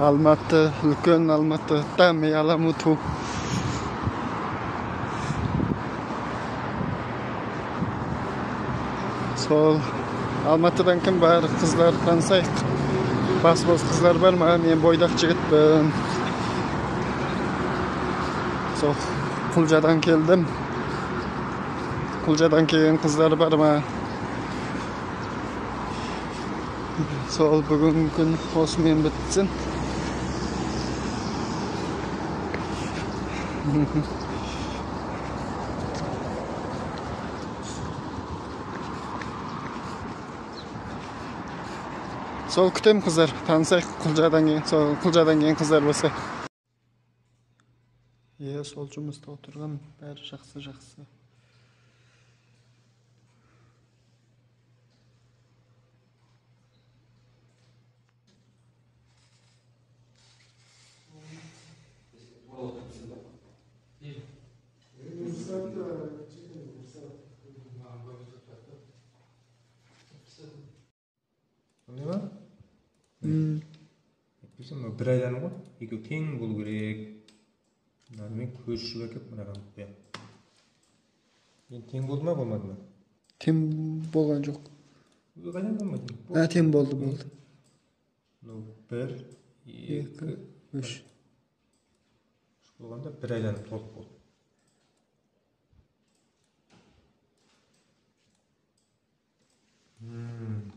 Алматы, үлкен Алматы, Дами Аламуту. Сол Алматыдан кім бар? Қыздар танысайық. Бас-бос қыздар бар ма? Мен бойдақ жігітпін. Сол Құлжадан келдім. Құлжадан келген қыздар бар ма? Сол бүгін күн осымен бітсін. Сол күтем қыздар, танысайық Құлжадан келген қыздар болса. Сол жұмыста отырған бәрі жақсы. Bir aydan ғой, екеу тең болу керек. Мен көрші әкеп мынаған қоям. Мен тең болды ма, болмады ма? Тең болған жоқ. Қайдан болмайды? Тең болды. 1, 2, 3. Болғанда бір айдан толық болды.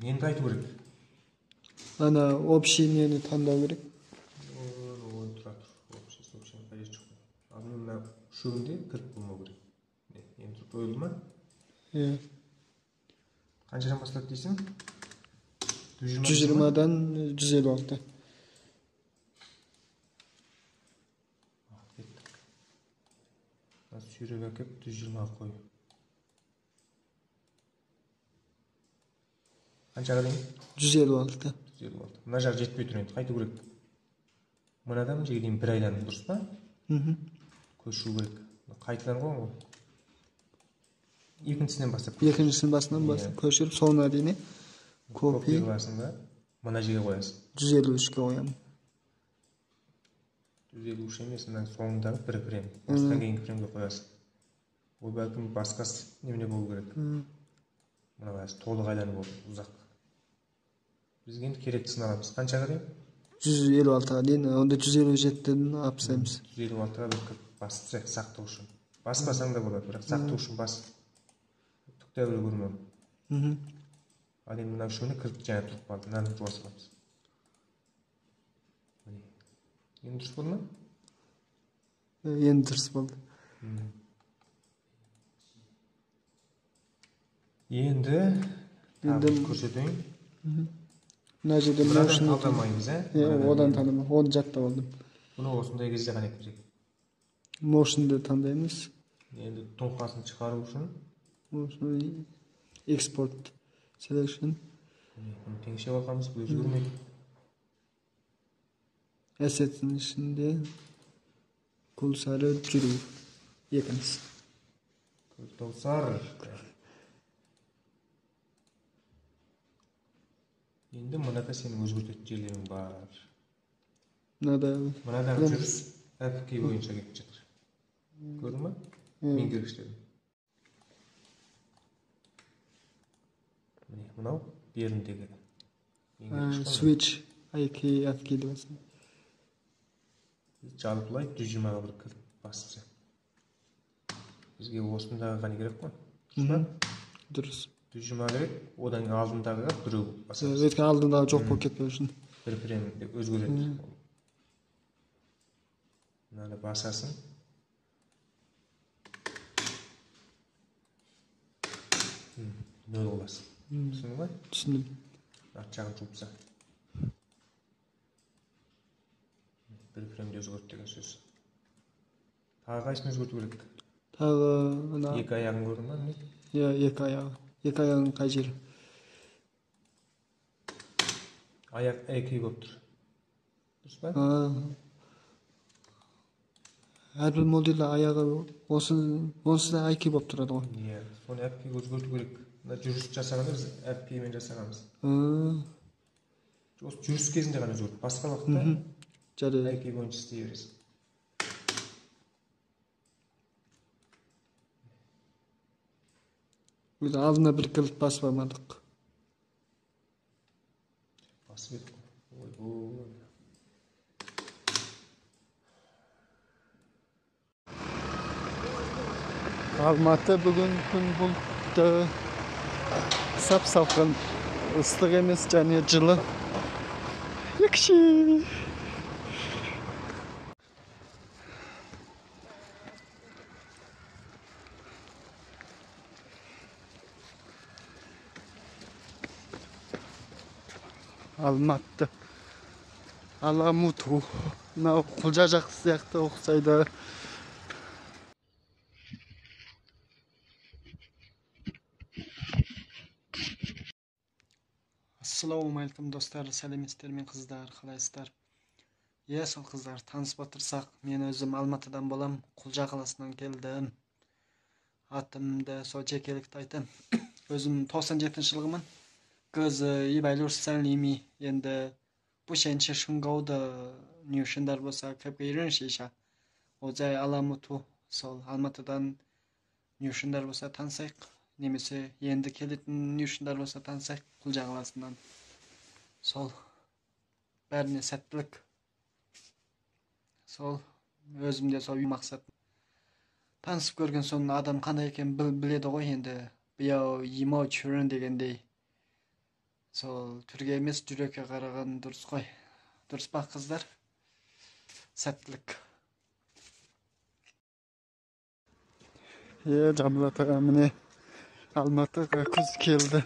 Енді айту керек. Ана общий нені таңдау керек. Мына үшеуінде кіріп болмау керек. Енді қойылды ма? Қаншадан бастап дейсің? 120-дан 156. Сүйреп әкеп 120-ға қой. Қаншаға дейін? 156. Мына жағы жетпей тұр енді, қайту керек. Мынадан жерге дейін бір айдан дұрыс па? Көшу керек. Қайтадан ғой. Екіншісінен бастап көшіріп, соңына дейін копия қыласың да, мына жерге қоясың. 153-ке қоямын. 153 емес, мына соңындағы бір фрем. Осыдан кейін фремге қоясың. Ол бәлкім басқасы немене болу керек. Мына бәлкім толық айланып болды, ұзақ. Бізге енді керектісін аламыз. Қаншаға дейін? 156-ға дейін, онда 157-ден апсаймыз. 156-ға бір басып сақтау үшін. Баспасаң да болады, бірақ сақтау үшін бас. Түкті әуелі көрмем. Ал енді мына үшеуіне кіріп жаңа тұрып қалды. Мынаны жуа саламыз. Енді дұрыс болды ма? Енді дұрыс болды. Енді көрсетейін. Мына жерде моушн талдамаймыз, одан танымай, оны жаттап алдым. Бұны осындай кезде ғана етпесек. Моушнды таңдаймыз. Енді тұңқасын шығару үшін экспорт селекшн. Бұны теңшеп алғанбыз, бұл өзгермейді. Assets'in ішінде Күлсары жүру екінші. Күлсары. Енді мынада сенің өзгертетін жерлерің бар. Мынада жүріс FK бойынша кетіп жатыр. Көрдің ма? Меңгергіштердің. Мынау беріндегі. Switch IK FK дейсің. Жалпылай 120-ға бір кіріп басып. Бізге осындағы ғана керек қой. Дұрыс. 120-ға керек, одан алдындағы біреу басамыз. Өткен алдындағы жоқ болып кетпеу үшін. Бір фремде өзгереді. Мынаны басасың. Нөл боласың. Түсіндің ба? Түсіндім. Арт жағын жуыпса. Бір фремде өзгерді деген сөз. Тағы қайсын өзгерту керек? Тағы... Екі аяғын көрдің ба? Екі аяғы. Екі аяғын қай жері? Аяқ әйкей болып тұр. Дұрыс па? Әрбір модельді аяғы онсыз да әйкей болып тұрады ғой. Соны әпкейге өзгерту керек. Жүріс жасағанда біз әпкеймен жасағанбыз. Жүріс кезінде ғана өзгерді. Басқа уақытта Жарай. IP боюнча істей бересің. Biz aldına bir kılıp basmamadık. Басып еді. Ойбой. Almatı bugün gün bulutlu. Sap salkın. Islık emes және жылы. Yakışı. Алматы. Аламуту. Мынау құлжа жақ сияқты ұқсайды. Assalamualaikum dostlar, сәлеметсіздер мен қыздар, қалайсыздар? Сол қыздар, танысып отырсақ, мен өзім Алматыдан болам, Құлжа қаласынан келдім. Атымды сол жекелікті айтам. Өзім 97 жылғымын. Кыз ибайлурсан ими енді бушенче шунгауды нюшиндар болса көпке үйреншейша. Озай Аламуту сол Алматыдан нюшиндар болса танысайық. Немесе енді келетін нюшиндар болса танысайық Құлжа қаласынан. Сол бәріне сәттілік. Сол өзімде сол мақсат. Танысып көрген соң адам қандай екен біледі ғой енді. Бияу емо чүрін дегендей. Сол түрге емес жүрекке қараған дұрыс қой. Дұрыс па қыздар? Сәттілік. Жамбылат аға, міне Алматыға күз келді.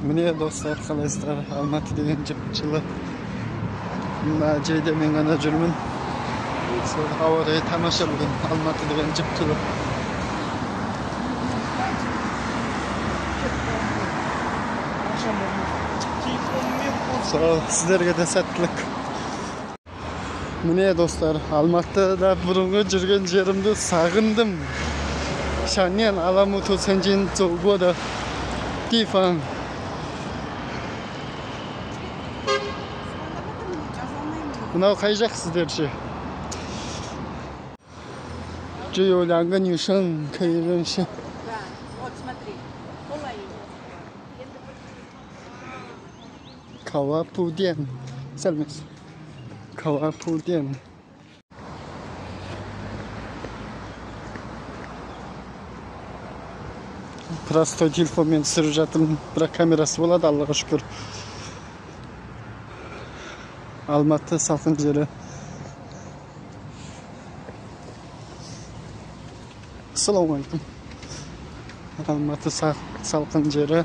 Mine dostlar, қалайсыздар? Алматы деген жып-жылы. Мына жерде мен ғана жүрмін. Сол ауа райы тамаша бүгін. Алматы деген жып-жылы. Сол сіздерге де сәттілік. Міне достар, Алматыда бұрынғы жүрген жерімді сағындым. Шаннен Аламуту сенжен года дифан. Мынау қай жақ сіздерше? Жүйеланғы нюшын көйірінші. Кавапуден. Сәлмес. Кавапуден. Простой телефонмен түсіріп жатырмын, бірақ камерасы болады, Аллаға шүкір. Алматы салқын жері. Assalamualaikum. Алматы салқын жері.